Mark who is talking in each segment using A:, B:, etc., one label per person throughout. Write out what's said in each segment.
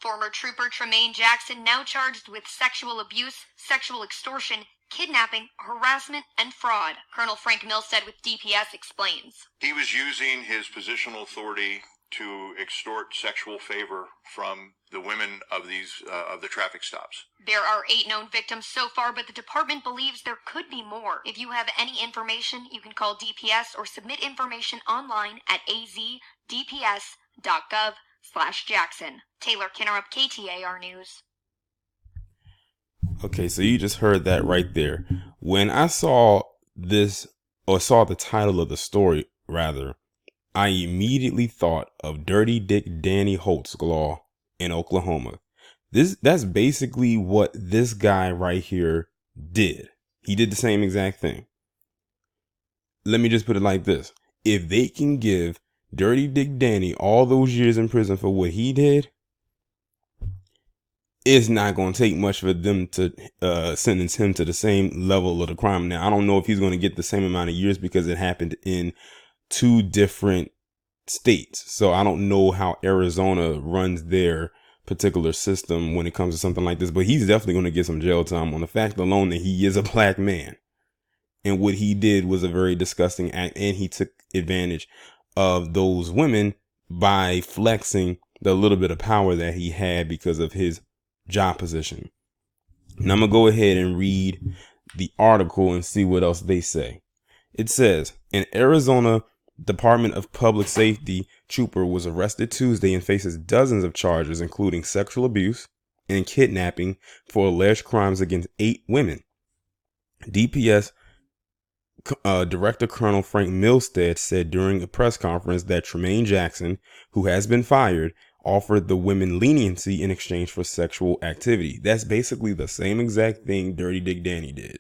A: Former trooper Tremaine Jackson now charged with sexual abuse, sexual extortion, kidnapping, harassment, and fraud. Colonel Frank Milstead with DPS explains.
B: He was using his positional authority to extort sexual favor from the women of the traffic stops.
A: There are 8 known victims so far, but the department believes there could be more. If you have any information, you can call DPS or submit information online at azdps.gov/Jackson. Taylor Kinnerup, KTAR News.
C: Okay, so you just heard that right there. When I saw this, or saw the title of the story, rather, I immediately thought of Dirty Dick Danny Holtzclaw in Oklahoma. That's basically what this guy right here did. He did the same exact thing. Let me just put it like this. If they can give Dirty Dick Danny all those years in prison for what he did, it's not going to take much for them to sentence him to the same level of the crime. Now, I don't know if he's going to get the same amount of years because it happened in 2 different states. So I don't know how Arizona runs their particular system when it comes to something like this, but he's definitely going to get some jail time on the fact alone that he is a black man. And what he did was a very disgusting act, and he took advantage of those women by flexing the little bit of power that he had because of his job position. Now I'm going to go ahead and read the article and see what else they say. It says, an Arizona Department of Public Safety trooper was arrested Tuesday and faces dozens of charges, including sexual abuse and kidnapping, for alleged crimes against 8 women. DPS Director Colonel Frank Milstead said during a press conference that Tremaine Jackson, who has been fired, offered the women leniency in exchange for sexual activity. That's basically the same exact thing Dirty Dick Danny did.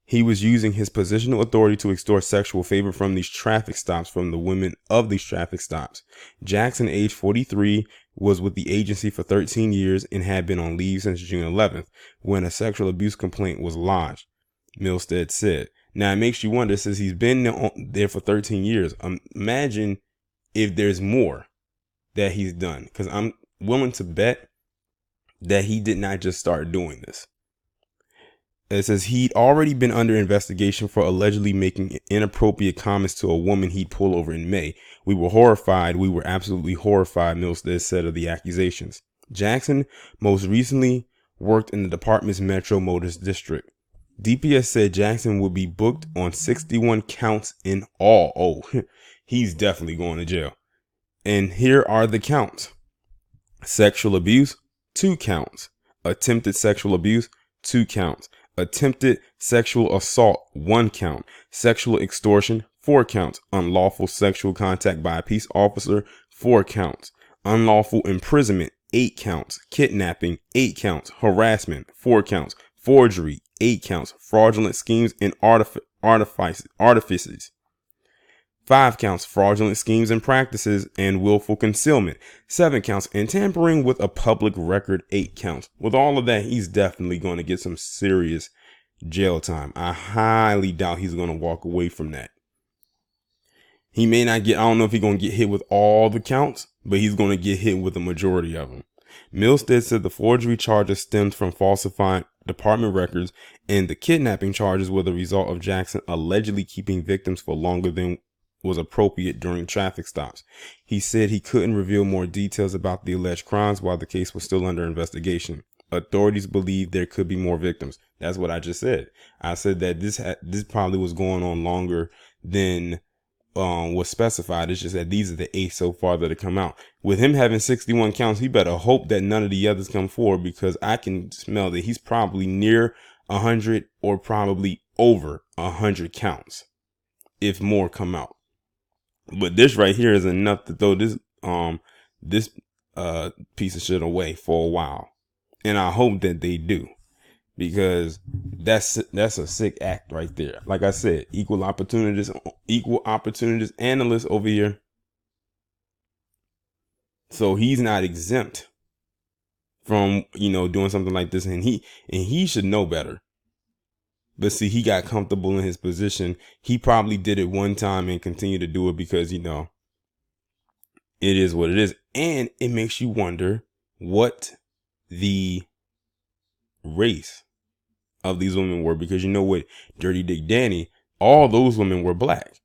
C: He was using his positional authority to extort sexual favor from these traffic stops, from the women of these traffic stops. Jackson, age 43, was with the agency for 13 years and had been on leave since June 11th when a sexual abuse complaint was lodged, Milstead said. Now, it makes you wonder, since he's been there for 13 years, imagine if there's more that he's done, because I'm willing to bet that he did not just start doing this. It says he'd already been under investigation for allegedly making inappropriate comments to a woman he'd pull over in May. We were horrified. We were absolutely horrified, Milstead said of the accusations. Jackson most recently worked in the department's Metro Motors district. DPS said Jackson would be booked on 61 counts in all. Oh, he's definitely going to jail. And here are the counts. Sexual abuse, 2 counts. Attempted sexual abuse, 2 counts. Attempted sexual assault, 1 count. Sexual extortion, 4 counts. Unlawful sexual contact by a peace officer, 4 counts. Unlawful imprisonment, 8 counts. Kidnapping, 8 counts. Harassment, 4 counts. Forgery, 8 counts. Fraudulent schemes and artifices, 5 counts. Fraudulent schemes and practices and willful concealment, 7 counts. And tampering with a public record, 8 counts. With all of that, he's definitely going to get some serious jail time. I highly doubt he's going to walk away from that. He may not get, I don't know if he's going to get hit with all the counts, but he's going to get hit with the majority of them. Milstead said the forgery charges stemmed from falsifying department records, and the kidnapping charges were the result of Jackson allegedly keeping victims for longer than was appropriate during traffic stops. He said he couldn't reveal more details about the alleged crimes while the case was still under investigation. Authorities believe there could be more victims. That's what I just said. I said that this probably was going on longer than was specified. It's just that these are the 8 so far that have come out. With him having 61 counts, he better hope that none of the others come forward, because I can smell that he's probably near 100 or probably over 100 counts if more come out. But this right here is enough to throw this piece of shit away for a while. And I hope that they do, because that's a sick act right there. Like I said, equal opportunities analyst over here. So he's not exempt from, doing something like this, and he should know better. But see, he got comfortable in his position. He probably did it one time and continued to do it because, it is what it is. And it makes you wonder what the race of these women were, because you know what, Dirty Dick Danny, all those women were black.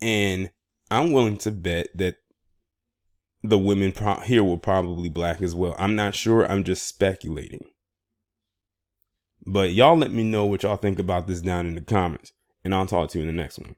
C: And I'm willing to bet that the women here were probably black as well. I'm not sure. I'm just speculating. But y'all let me know what y'all think about this down in the comments, and I'll talk to you in the next one.